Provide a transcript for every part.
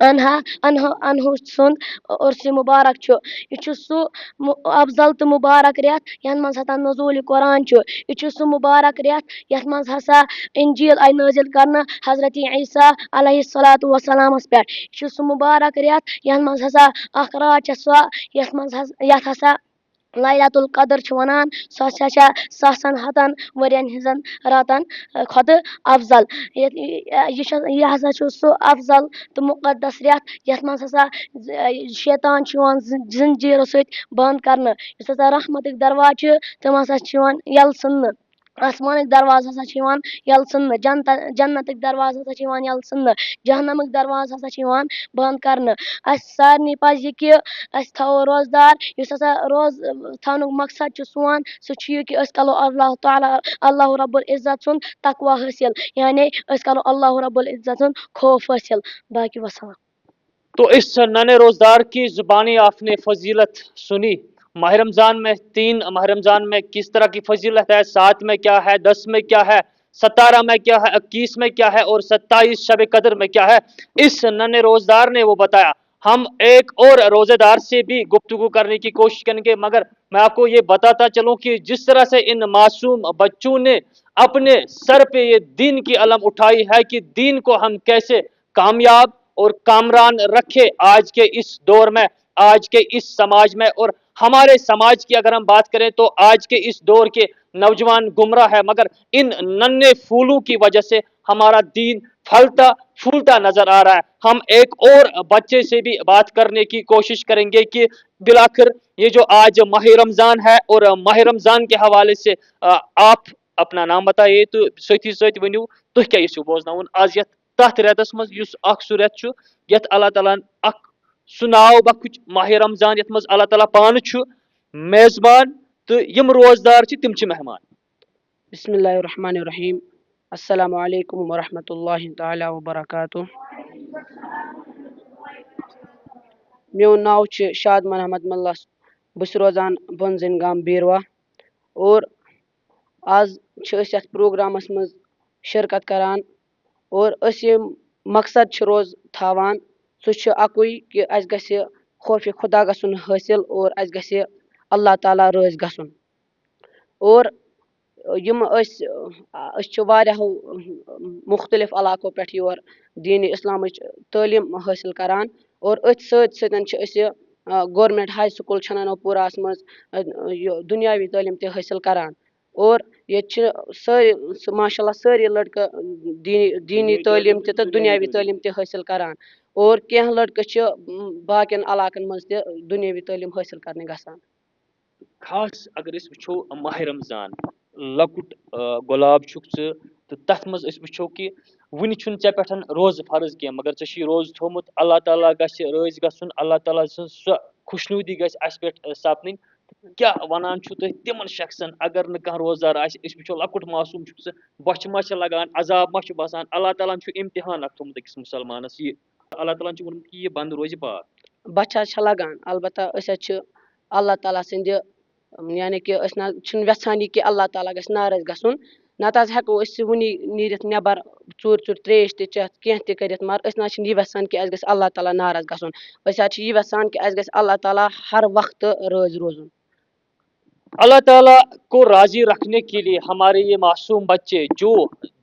انہو سُنٛد عرسِ مُبارک چھُ یہِ چھُ سُہ افضل تہٕ مُبارک رٮ۪تھ یَتھ منٛز ہسا نزوٗلِ قرآن چھُ یہِ چھُ سُہ مُبارک رٮ۪تھ یَتھ منٛز ہسا انجیٖل آیہِ نٲزِل کرنہٕ حضرت عیٖسیٰ علیہ الصلوٰتُ وسلامَس پٮ۪ٹھ یہِ چھُ سُہ مُبارک رٮ۪تھ یَتھ منٛز ہسا اکھ رات چھےٚ سۄ یَتھ ہسا لیلۃ القدر چھِ وَنان سۄ ہسا چھےٚ ساسَن ہَتَن ؤرین ہٕنٛزن راتن کھۄتہٕ افضل یہِ ہسا چھُ سُہ افضل تہٕ مُقدس رٮ۪تھ یَتھ منٛز ہسا شیطان چھُ یِوان زنجیٖرو سۭتۍ بنٛد کرنہٕ یُس ہسا رحمتٕکۍ دروازٕ چھِ تِم ہسا چھِ یِوان یَلہٕ ژھٕننہٕ آسمانٕکۍ دروازٕ ہسا چھِ یِوان یَلہٕ ژھٕننہٕ جنتٕکۍ دروازٕ ہسا چھِ یِوان یَلہٕ ژھٕننہٕ جہنمٕکۍ دروازٕ ہسا چھِ یِوان بنٛد کرنہٕ اَسہِ سارنٕے پَزِ یہِ کہِ أسۍ تھاوو روزدار یُس ہسا روز تھاونُک مقصد چھُ سون سُہ چھُ یہِ کہِ أسۍ کرو اللہ رب العزت سُنٛد تقوا حٲصِل یعنی أسۍ کرو اللہ رب العزت سُنٛد خوف حٲصِل باقی وسلام. تو اس نن روزدار کی زبانی آپ نے فضیلت سنی. ماہ رمضان میں 3 ماہ رمضان میں کس طرح کی فضیلت ہے، 7 میں کیا ہے، 10 میں کیا ہے، 17 میں کیا ہے، 21 میں کیا ہے اور 27 شب قدر میں کیا ہے، اس نن روزدار نے وہ بتایا. ہم ایک اور روزے دار سے بھی گفتگو کرنے کی کوشش کریں گے، مگر میں آپ کو یہ بتاتا چلوں کہ جس طرح سے ان معصوم بچوں نے اپنے سر پہ یہ دین کی علم اٹھائی ہے کہ دین کو ہم کیسے کامیاب اور کامران رکھے آج کے اس دور میں، آج کے اس سماج میں. اور ہمارے سماج کی اگر ہم بات کریں تو آج کے اس دور کے نوجوان گمراہ ہے، مگر ان ننھے پھولوں کی وجہ سے ہمارا دین پھلتا پھولتا نظر آ رہا ہے. ہم ایک اور بچے سے بھی بات کرنے کی کوشش کریں گے کہ بالآخر یہ جو آج ماہ رمضان ہے اور ماہ رمضان کے حوالے سے آپ اپنا نام بتائیے تو سۭتی سۭتۍ ؤنِو تُہۍ کیٛاہ یژھِو بوزناوُن آز یتھ تتھ رٮ۪تس منٛز یُس اکھ سُہ رٮ۪تھ چھُ یتھ اللہ تعالیٰ ہن اکھ سُہ ناو بخُچ ماہ رمضان یتھ منٛز اللہ تعالیٰ پانہٕ چھُ میزبان تہٕ یِم روزدار چھِ تِم چھِ مہمان. بسم اللہ الرحمن الرحیم. السلام علیکم ورحمۃ اللہ تعالیٰ وبرکاتہ. میون ناو چھُ شادمان احمد ملا. بہٕ چھُس روزان بۄنزٕنۍ گام بیٖروا اور آز چھِ أسۍ یَتھ پروگرامَس منٛز شِرکت کران اور أسۍ یِم مقصد چھِ روز تھاوان سُہ چھُ اَکُے کہِ اَسہِ گژھِ خوفِ خدا گژھُن حٲصِل اور اَسہِ گژھِ اللہ تعالیٰ رٲضۍ گژھُن. اور یِم أسۍ چھِ واریاہو مختلف علاقو پٮ۪ٹھ یور دیٖنِ اِسلامٕچ تعلیٖم حٲصِل کران اور أتھۍ سۭتۍ سۭتۍ چھِ أسۍ گورمٮ۪نٹ ہاے سکوٗل چھنانو پوٗراہَس منٛز یہِ دُنیاوی تعلیٖم تہِ حٲصِل کران. اور ییٚتہِ چھِ سٲری ماشاء اللہ سٲری لڑکہٕ دیٖنی تعلیٖم تہِ تہٕ دُنیاوی تعلیٖم تہِ حٲصِل کران اور کینٛہہ لڑکہٕ چھِ باقین علاقن منٛز تہِ دُنیاوی تعلیٖم حٲصِل کرنہِ گژھان. خاص اگر أسۍ وٕچھو ماہ رمضان لۄکُٹ گۄلاب چھُکھ ژٕ تہٕ تتھ منٛز أسۍ وٕچھو کہِ وٕنہِ چھُنہٕ ژےٚ پٮ۪ٹھ روزٕ فرض کینٛہہ مگر ژےٚ چھُے روزٕ تھوٚومُت اللہ تعالیٰ گژھِ رٲضۍ گژھُن اللہ تعالیٰ سٕنٛز سۄ خوشنوٗدی گژھِ اَسہِ پٮ۪ٹھ سپدٕنۍ. کیٛاہ وَنان چھُو تُہۍ تِمن شخصن اگر نہٕ کانٛہہ روزدار آسہِ أسۍ وٕچھو لۄکُٹ معصوٗم چھُکھ ژٕ بۄچھِ ما چھِ لگان عذاب ما چھُ باسان اللہ تعالیٰ ہن چھُ اِمتِحان اکھ تھوٚومُت أکِس مُسلمانس یہِ اللہ تعالیٰ ہن چھُ ووٚنمُت کہِ یہِ بنٛد روزِ پاک. بۄچھِ حظ چھےٚ لگان البتہ أسۍ حظ چھِ اللہ تعالیٰ سٕنٛدِ یعنی کہِ أسۍ نہ حظ چھِنہٕ یژھان یہِ کہِ اللہ تعالیٰ گژھِ ناراض گژھُن نتہٕ حظ ہٮ۪کو أسۍ وُنی نیٖرِتھ نٮ۪بر ژوٗر ژوٗر تریش تہِ چٮ۪تھ کینٛہہ تہِ کٔرِتھ مگر أسۍ نہ حظ چھِنہٕ یہِ یژھان کہِ اَسہِ گژھِ اللہ تعالیٰ ناراض گژھُن أسۍ حظ چھِ یہِ یژھان کہِ اَسہِ گژھِ اللہ تعالیٰ ہر وقتہٕ رٲضۍ روزُن. اللہ تعالیٰ کو راضی رکھنے کے لیے ہمارے یہ معصوم بچے جو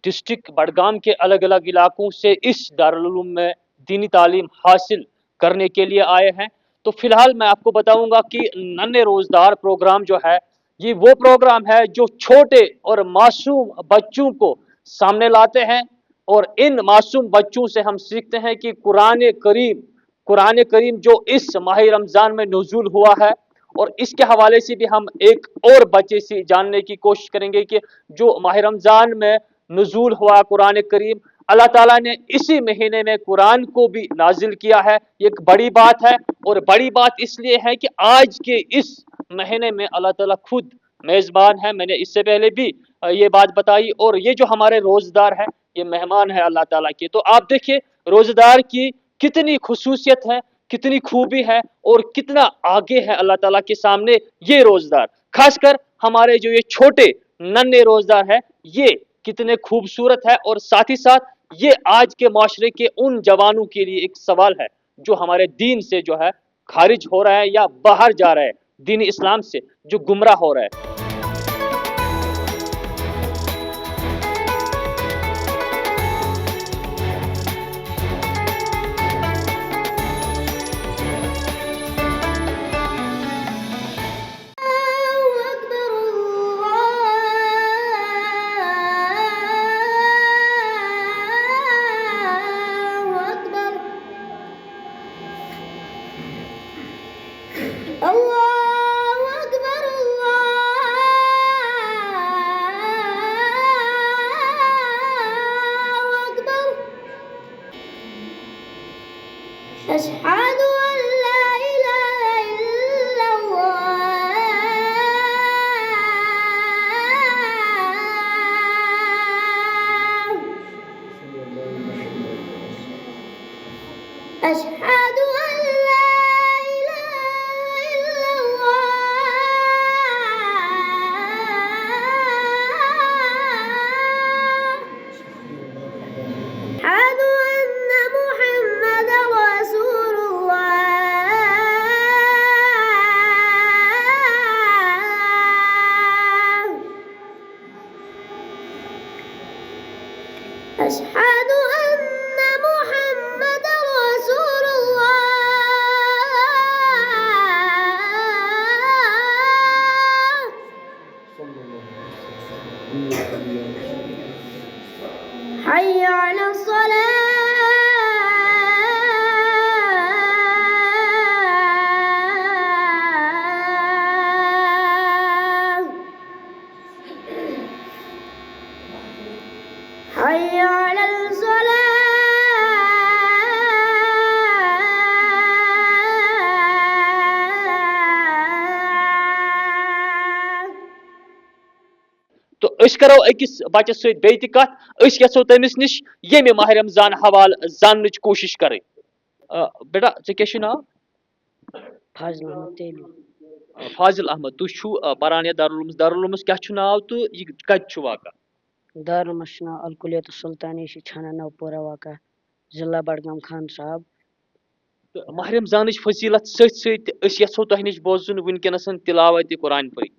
ڈسٹرکٹ بڑگام کے الگ الگ علاقوں سے اس دارالعلوم میں دینی تعلیم حاصل کرنے کے لیے آئے ہیں. تو فی الحال میں آپ کو بتاؤں گا کہ ننھے روزدار پروگرام جو ہے یہ وہ پروگرام ہے جو چھوٹے اور معصوم بچوں کو سامنے لاتے ہیں اور ان معصوم بچوں سے ہم سیکھتے ہیں کہ قرآن کریم جو اس ماہ رمضان میں نزول ہوا ہے اور اس کے حوالے سے بھی ہم ایک اور بچے سے جاننے کی کوشش کریں گے کہ جو ماہ رمضان میں نزول ہوا قرآن کریم اللہ تعالیٰ نے اسی مہینے میں قرآن کو بھی نازل کیا ہے. یہ ایک بڑی بات ہے اور بڑی بات اس لیے ہے کہ آج کے اس مہینے میں اللہ تعالیٰ خود میزبان ہے. میں نے اس سے پہلے بھی یہ بات بتائی اور یہ جو ہمارے روزدار ہیں یہ مہمان ہے اللہ تعالیٰ کے. تو آپ دیکھیے روزدار کی کتنی خصوصیت ہے کتنی خوبی ہے اور کتنا آگے ہے اللہ تعالیٰ کے سامنے یہ روزدار. خاص کر ہمارے جو یہ چھوٹے ننھے روزدار ہے یہ کتنے خوبصورت ہے اور ساتھ ہی ساتھ یہ آج کے معاشرے کے ان جوانوں کے لیے ایک سوال ہے جو ہمارے دین سے جو ہے خارج ہو رہا ہے یا باہر جا رہا ہے، دین اسلام سے جو گمراہ ہو رہا ہے۔ أشهد أن لا إله إلا الله أشهد أن لا إله إلا الله أشهد أن محمدا رسول الله أشهد أن محمدا رسول الله حي على الصلاة حي على الصلاة تو أسۍ کرو أکِس بچس سۭتۍ بیٚیہِ تہِ کتھ، أسۍ یژھو تٔمِس نِش ییٚمہِ ماہ رمضان حوالہٕ زاننٕچ کوٗشش کرٕنۍ۔ بیٹا ژےٚ کیٛاہ چھُ ناو؟ فاضل احمد تیلی فاضل احمد، تُہۍ چھُو پران یتھ دارالعلومس کیٛاہ چھُ ناو تہٕ یہِ کتہِ چھُ واقع؟ دارالعلومس چھُ ناو الکلیت السلطانی، یہِ چھِ چھانہ نو پورہ واقع، ضلع بڈگام خان صاحب۔ تہٕ ماہ رمضانٕچ فضیلت سۭتۍ سۭتۍ أسۍ یژھو تۄہہِ نِش بوزُن وٕنکٮ۪نس تلاوت قرآن پاک۔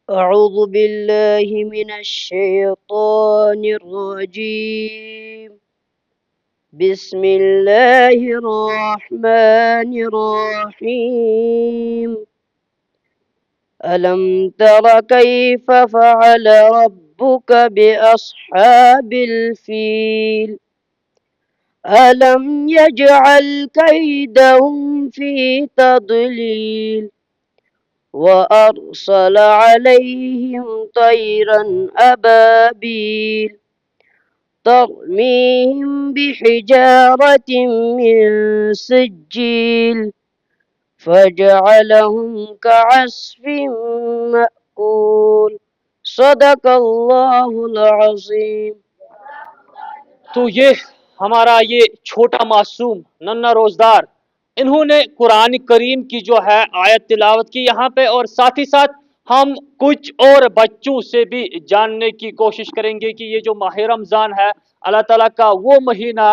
أعوذ بالله من الشيطان الرجيم بسم الله الرحمن الرحيم ألم تر كيف فعل ربك بأصحاب الفيل ألم يجعل كيدهم في تضليل وأرسل عليهم طيرا أبابيل ترميهم بحجارة من سجيل فجعلهم كعصف مأكول صدق الله العظيم۔ تو یہ ہمارا یہ چھوٹا معصوم ننھا روزدار، انہوں نے قرآن کریم کی جو ہے آیت تلاوت کی یہاں پہ، اور ساتھ ہی ساتھ ہم کچھ اور بچوں سے بھی جاننے کی کوشش کریں گے کہ یہ جو ماہ رمضان ہے اللہ تعالیٰ کا وہ مہینہ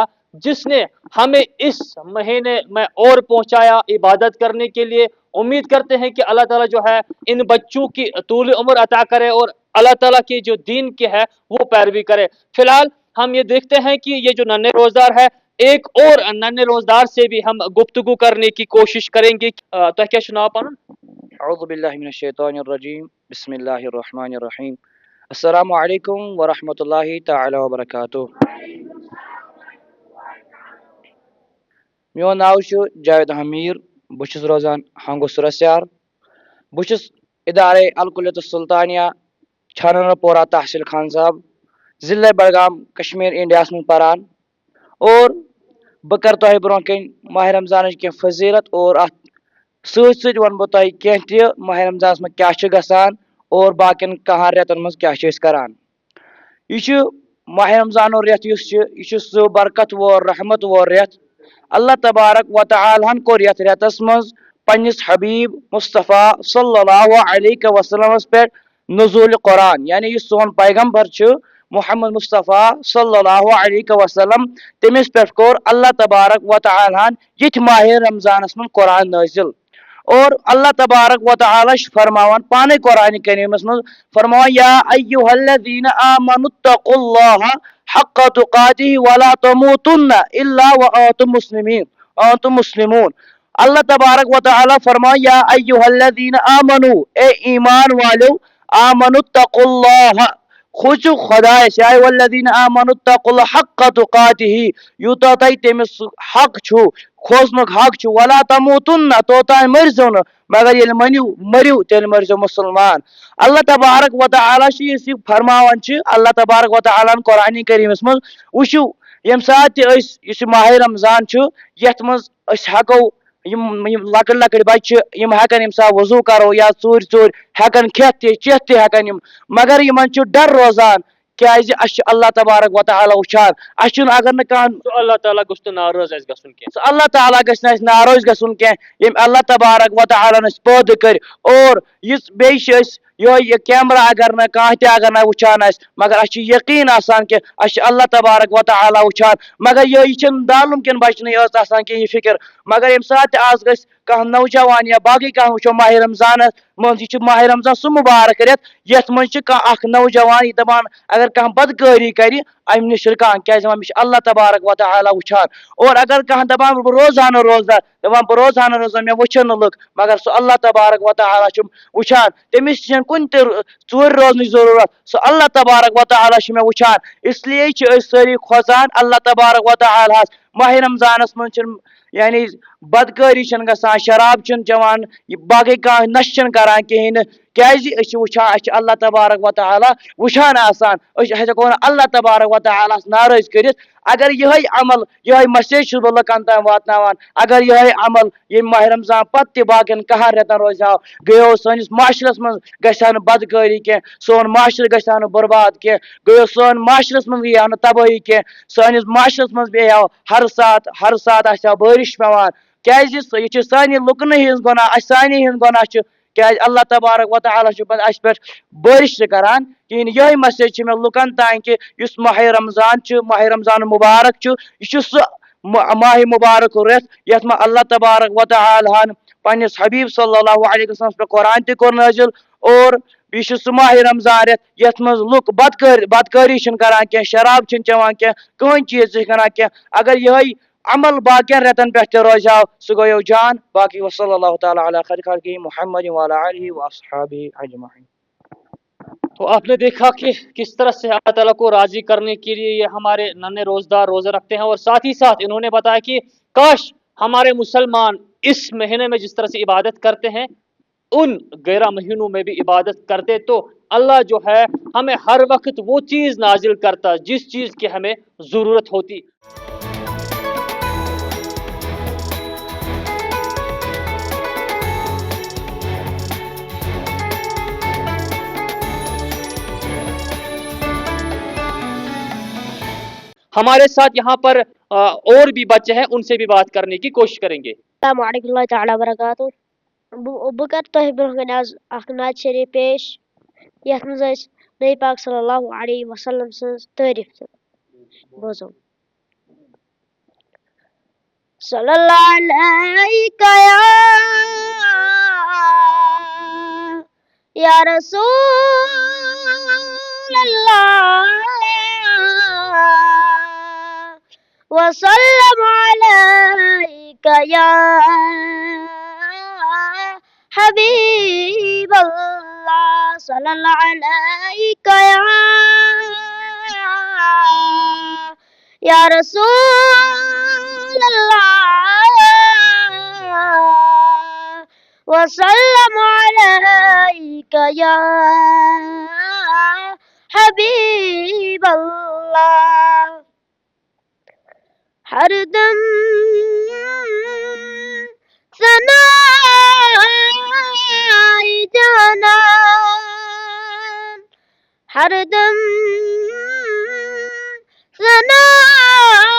جس نے ہمیں اس مہینے میں اور پہنچایا عبادت کرنے کے لیے۔ امید کرتے ہیں کہ اللہ تعالیٰ جو ہے ان بچوں کی طول عمر عطا کرے اور اللہ تعالیٰ کے جو دین کے ہے وہ پیروی کرے۔ فی الحال ہم یہ دیکھتے ہیں کہ یہ جو ننھے روزدار ہے، ایک اور ننھے روزدار سے بھی ہم گفتگو کرنے کی کوشش کریں گے۔ تو کیا سنا پانن؟ اعوذ باللہ من الشیطان الرجیم بسم اللہ الرحمن الرحیم السلام علیکم ورحمۃ اللہ تعالی وبرکاتہ۔ میون ناو چھُ جاوید حمیر، بہٕ چھُس روزان ہنگوسرا سیار، بہٕ چھُس ادارے الکلیت السلطانیہ چھانہ پورہ تحصیل خان صاحب ضلع بڈگام کشمیر انڈیاہس منٛز پران، اور بہٕ کرٕ تۄہہِ برونٛہہ کَنۍ ماہ رمضانٕچ کینٛہہ فضیلت اور اتھ سۭتۍ سۭتۍ وَنہٕ بہٕ تۄہہِ کینٛہہ تہِ ماہ رمضانس منٛز کیاہ چھُ گژھان اور باقین کہہن رٮ۪تن منٛز کیاہ چھِ أسۍ کران۔ یہِ چھُ ماہ رمضانُک رٮ۪تھ یُس چھُ یہِ چھُ سُہ برکت وول رحمت وول رٮ۪تھ۔ اللہ تبارک و تعالیٰ ہن کوٚر یتھ رٮ۪تس منٛز پننِس حبیب مصطفیٰ صلی اللہ علیہ وسلمس پٮ۪ٹھ نزول قرآن، یعنی یُس سون پیغمبر چھُ محمد مصطفیٰ صلی اللہ علیہ وسلم تمس پہ کور اللہ تبارک و تعالیٰ یہ ماہ رمضانس من قرآن نازل اور اللہ تبارک و تعالیٰ فرماوان پانے قرآن کریمس من فرماوان یا ایہا الذین آمنوا اتقوا اللہ حق تقاتہ ولا تموتن الا وانتم مسلمون اللہ تبارک و تعالیٰ فرماوان یا ایہا الذین آمنوا اے ایمان والو آمنوا اتقوا اللہ خوچو خدا یا ایہا الذین آمنوا اتقوا اللہ حق تقاتہ یوتا تای تمس حق چھو کھوسنک حق چھو ولا تموتن توتان مرزو نہ مگر یل مریو تیل مرزو مسلمان اللہ تبارک و تعالیٰ اس فرماوان اللہ تبارک و تعالیٰ قرآن کریمس من وچو یم سات اس ماہ رمضان یت مز ہکو لکڑ لکڑ بچہ یم ہکن یم سا وضو کرو یا ژور ہکن کھیت تہ چیت تہ ہکن یم مگر یمن ڈر روزان کیازِ اَسہِ چھُ اللہ تبارک و تعالیٰ وٕچھان اَسہِ چھُنہٕ اگر نہٕ کانٛہہ اللہ تعالیٰ گوٚژھ نہٕ ناراض اَسہِ گژھُن کینٛہہ اللہ تعالیٰ گژھِ نہٕ اَسہِ ناراض گژھُن کینٛہہ ییٚمۍ اللہ تبارک و تعالیٰ ہن أسۍ پٲدٕ کٔرۍ اور یُس بیٚیہِ چھِ أسۍ یہِ کیمرا اگر نہٕ کانٛہہ تہِ اگر نہٕ وٕچھان آسہِ مگر اَسہِ چھُ یقیٖن آسان کہِ اَسہِ چھُ اللہ تبارک و تعالیٰ وٕچھان مگر یہِ چھِنہٕ دالُم کٮ۪ن بچنٕے یٲژ آسان کینٛہہ یہِ فِکر مگر ییٚمہِ ساتہٕ تہِ آز گژھِ کانٛہہ نوجوان یا باقٕے کانٛہہ وٕچھو ماہِ رمضانس منٛز یہِ چھُ ماہِ رمضان سُہ مُبارک رٮ۪تھ یتھ منٛز چھِ کانٛہہ اکھ نوجوان یہِ دپان اگر کانٛہہ بدکٲری کرِ امہِ نِش رُکان کیازِ دپان مےٚ چھُ اللہ تبارک و تعالیٰ وٕچھان اور اگر کانٛہہ دپان بہٕ روزٕ ہا نہٕ روزدار دپان بہٕ روزٕ ہا نہٕ روزدار مےٚ وٕچھن نہٕ لُکھ مگر سُہ اللہ تبارک و تعالیٰ چھُم وٕچھان تٔمِس چھنہٕ کُنہِ تہِ ژوٗرِ روزنٕچ ضروٗرت سُہ اللہ تبارک و تعالیٰ چھُ مےٚ وٕچھان اس لیے چھِ أسۍ سٲری کھوژان اللہ تبارک و تعالیٰ ہس ماہِ رمضانس منٛز چھِنہٕ یعنی بدکٲری چھنہٕ گژھان شراب چھِنہٕ چٮ۪وان باقٕے کانٛہہ نشہٕ چھِنہٕ کران کہیٖنۍ نہٕ کیازِ أسۍ چھِ وٕچھان اَسہِ چھِ اللہ تبارک و تعالیٰ وٕچھان آسان أسۍ ہٮ۪کو نہٕ اللہ تبارک و تعالیٰ ہس ناراض کٔرِتھ اگر یِہے عمل یِہے مسیج چھُس بہٕ لُکن تام واتناوان اگر یِہے عمل ییٚمہِ ماہِ رمضان پتہٕ تہِ باقین کہن رٮ۪تن روزِ ہاو گٔیو سٲنِس معاشرس منٛز گژھِ ہا نہٕ بدکٲری کینٛہہ سون معاشرٕ گژھِ ہا نہٕ برباد کینٛہہ گٔیو سون معاشرس منٛز یی ہا نہٕ تبٲہی کینٛہہ سٲنِس معاشرس منٛز بیٚیہِ ہاو ہر ساتہٕ آسہِ ہا بٲرِش پیٚوان کیازِ یہِ چھِ سانہِ لُکنٕے ہِنٛز گۄناہ اَسہِ سانی ہِنٛز گۄناہ چھِ کیازِ اللہ تبارک و تعالیٰ چھُ پتہٕ اَسہِ پٮ۪ٹھ بٲرِش تہِ کران کِہیٖنۍ یِہے مسیج چھِ مےٚ لُکن تانۍ کہِ یُس ماہِ رمضان چھُ ماہِ رمضان مُبارک چھُ یہِ چھُ سُہ ماہِ مُبارک رٮ۪تھ یتھ منٛز اللہ تبارک و تعالیٰ ہن پننِس حبیٖب صلی اللہ علیہ وسلمس پٮ۪ٹھ قرآن تہِ کوٚر نٲزِل اور یہِ چھُ سُہ ماہِ رمضان رٮ۪تھ یتھ منٛز لُکھ بدکٲری چھِنہٕ کران کینٛہہ شراب چھِنہٕ چٮ۪وان کینٛہہ کٕہٕنۍ چیٖز چھِنہٕ کران کینٛہہ اگر یِہے عمل باقین رٮ۪تن پٮ۪ٹھ تہِ روزِ ہاو سُہ گوٚیو جان باقی وصلی اللہ تعالیٰ علی خیر خلقہ محمد وعلی آلہ واصحابہ اجمعین تو آپ نے دیکھا کہ کس طرح سے اللہ تعالیٰ کو راضی کرنے کے لیے یہ ہمارے ننھے روزدار روزے رکھتے ہیں اور ساتھ ہی ساتھ انہوں نے بتایا کہ کاش ہمارے مسلمان اس مہینے میں جس طرح سے عبادت کرتے ہیں ان 11 مہینوں میں بھی عبادت کرتے تو اللہ جو ہے ہمیں ہر وقت وہ چیز نازل کرتا جس چیز کی ہمیں ضرورت ہوتی. ہمارے ساتھ یہاں پر اور بھی بچے ہیں ان سے بھی بات کرنے کی کوشش کریں گے. السلام علیکم اللہ تعالیٰ وبرکاتہ. بہٕ کَرٕ تۄہہِ برونٛہہ کَنہِ آز اکھ نعت شریٖف پیش یتھ منٛز أسۍ نبی پاک صلی اللہ علیہ وسلم سٕنٛز تعریٖف چھِ بوزو. صلی اللہ علیکہ یا رسول اللہ وسلم علیکہ یا حبیب اللہ صلی اللہ علیکہ یا رسول اللہ وسلم علیکہ یا حبیب اللہ. ہر دم ثنائی جانان ہر دم ثنائی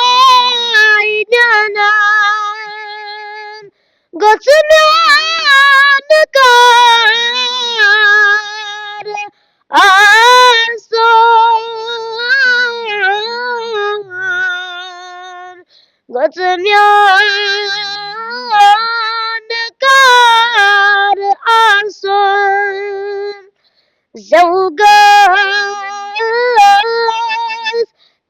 جانان گوٚژھ میون کار آسُن زوگس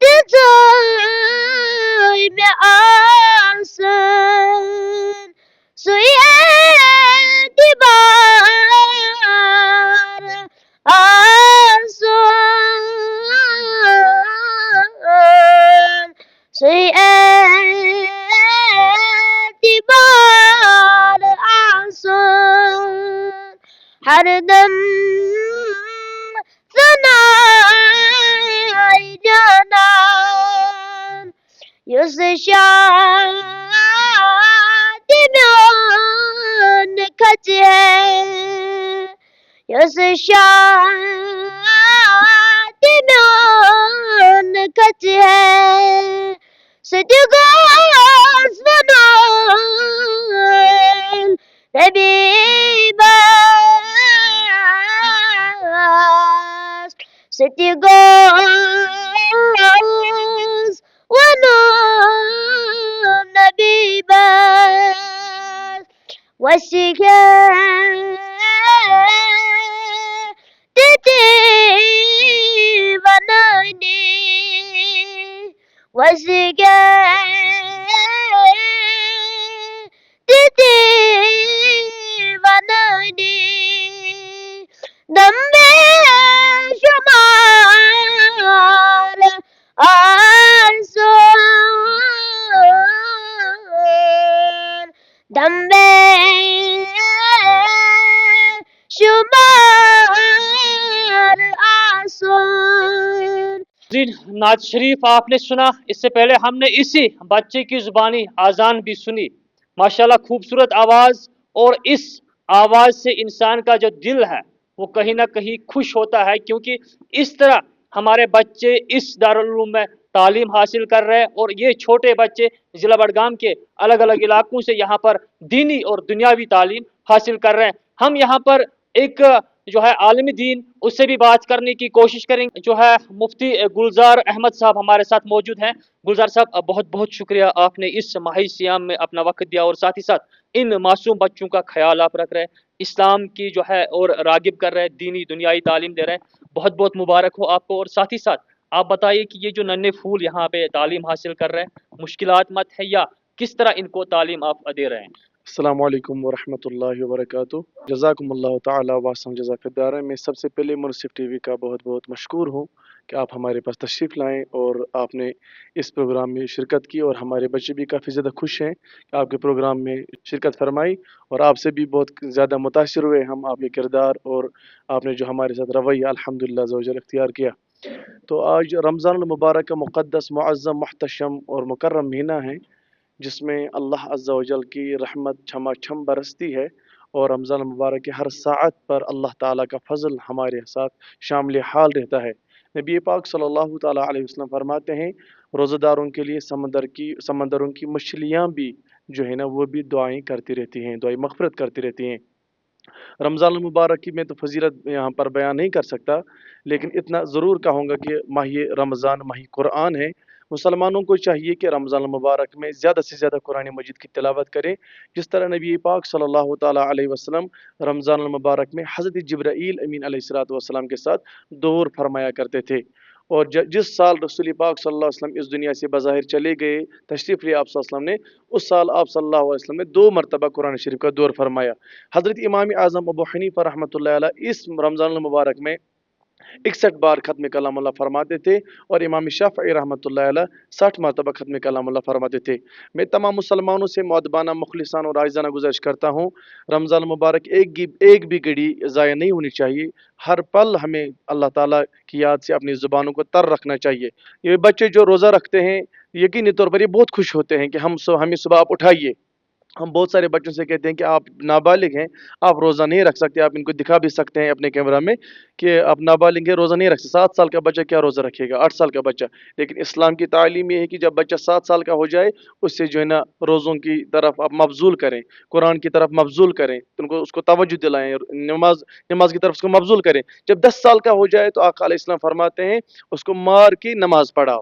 تزاي مےٚ آسان سُے اعتبار آسان سُے اعتبار آسان ہردم ثناء جانان یُس شاد میون کھژِ ہے یُس شاد میون کھژِ ہے سُہ تہِ گوٚژھ وَنُن حبیٖبس سُہ تہِ گوٚژھ وَنُن حبیٖبس وسیع تِتہِ وَنٲنی وسیع تِتہِ وَنٲنی دم بے شمار آسان دم بے شمار آسان نعت شریف آپ نے سنا، اس سے پہلے ہم نے اسی بچے کی زبانی آزان بھی سنی. ماشاءاللہ خوبصورت آواز، اور اس آواز سے انسان کا جو دل ہے وہ کہیں نہ کہیں خوش ہوتا ہے، کیونکہ اس طرح ہمارے بچے اس دارالعلوم میں تعلیم حاصل کر رہے ہیں، اور یہ چھوٹے بچے ضلع بڈگام کے الگ الگ علاقوں سے یہاں پر دینی اور دنیاوی تعلیم حاصل کر رہے ہیں. ہم یہاں پر ایک جو ہے عالم دین اس سے بھی بات کرنے کی کوشش کریں گے. جو ہے مفتی گلزار احمد صاحب ہمارے ساتھ موجود ہیں. گلزار صاحب بہت بہت شکریہ، آپ نے اس ماہ سیام میں اپنا وقت دیا، اور ساتھ ہی ساتھ ان معصوم بچوں کا خیال آپ رکھ رہے ہیں، اسلام کی جو ہے اور راغب کر رہے ہیں، دینی دنیائی تعلیم دے رہے ہیں. بہت بہت مبارک ہو آپ کو. اور ساتھ ہی ساتھ آپ بتائیے کہ یہ جو ننھے پھول یہاں پہ تعلیم حاصل کر رہے ہیں، مشکلات مت ہے یا کس طرح ان کو تعلیم آپ دے رہے ہیں؟ السلام علیکم ورحمۃ اللہ وبرکاتہ. جزاکم اللہ تعالی واسم جزاک الدار. میں سب سے پہلے منصف ٹی وی کا بہت بہت مشکور ہوں کہ آپ ہمارے پاس تشریف لائیں اور آپ نے اس پروگرام میں شرکت کی، اور ہمارے بچے بھی کافی زیادہ خوش ہیں کہ آپ کے پروگرام میں شرکت فرمائی، اور آپ سے بھی بہت زیادہ متاثر ہوئے ہم آپ کے کردار، اور آپ نے جو ہمارے ساتھ رویہ الحمدللہ عز و جل اختیار کیا. تو آج رمضان المبارک کا مقدس معظم محتشم اور مکرم مہینہ ہے، جس میں اللہ عز و جل کی رحمت چھما چھم برستی ہے، اور رمضان المبارک کے ہر ساعت پر اللہ تعالیٰ کا فضل ہمارے ساتھ شامل حال رہتا ہے. نبی پاک صلی اللہ تعالیٰ علیہ وسلم فرماتے ہیں روزہ داروں کے لیے سمندروں کی مچھلیاں بھی جو ہے نا وہ بھی دعائیں کرتی رہتی ہیں، دعائیں مغفرت کرتی رہتی ہیں. رمضان المبارک کی میں تو فضیلت یہاں پر بیان نہیں کر سکتا، لیکن اتنا ضرور کہوں گا کہ ماہ رمضان ماہ قرآن ہے. مسلمانوں کو چاہیے کہ رمضان المبارک میں زیادہ سے زیادہ قرآن مجید کی تلاوت کریں، جس طرح نبی پاک صلی اللہ تعالیٰ علیہ وسلم رمضان المبارک میں حضرت جبرائیل امین علیہ السلام کے ساتھ دور فرمایا کرتے تھے. اور جس سال رسول پاک صلی اللہ علیہ وسلم اس دنیا سے بظاہر چلے گئے، تشریف لے آپ صلی اللہ علیہ وسلم نے، اس سال آپ صلی اللہ علیہ وسلم نے 2 مرتبہ قرآن شریف کا دور فرمایا. حضرت امام اعظم ابو حنیفہ رحمۃ اللہ علیہ اس رمضان المبارک میں 61 بار ختم کلام اللہ فرماتے تھے، اور امام شافعی رحمۃ اللہ علیہ 60 مرتبہ ختم کلام اللہ فرماتے تھے. میں تمام مسلمانوں سے مؤدبانہ مخلصانہ اور عاجزانہ گزارش کرتا ہوں، رمضان المبارک ایک بھی گھڑی ضائع نہیں ہونی چاہیے. ہر پل ہمیں اللہ تعالیٰ کی یاد سے اپنی زبانوں کو تر رکھنا چاہیے. یہ بچے جو روزہ رکھتے ہیں یقینی طور پر یہ بہت خوش ہوتے ہیں کہ ہمیں صبح آپ اٹھائیے. ہم بہت سارے بچوں سے کہتے ہیں کہ آپ نابالغ ہیں، آپ روزہ نہیں رکھ سکتے. آپ ان کو دکھا بھی سکتے ہیں اپنے کیمرہ میں کہ آپ نابالغ ہیں، روزہ نہیں رکھ سکتے. 7 سال کا بچہ کیا روزہ رکھے گا، 8 سال کا بچہ. لیکن اسلام کی تعلیم یہ ہے کہ جب بچہ 7 سال کا ہو جائے اس سے جو ہے نا روزوں کی طرف آپ مبذول کریں، قرآن کی طرف مبذول کریں، اس کو توجہ دلائیں، نماز کی طرف اس کو مبذول کریں. جب 10 سال کا ہو جائے تو آقا علیہ السلام فرماتے ہیں اس کو مار کی نماز پڑھاؤ.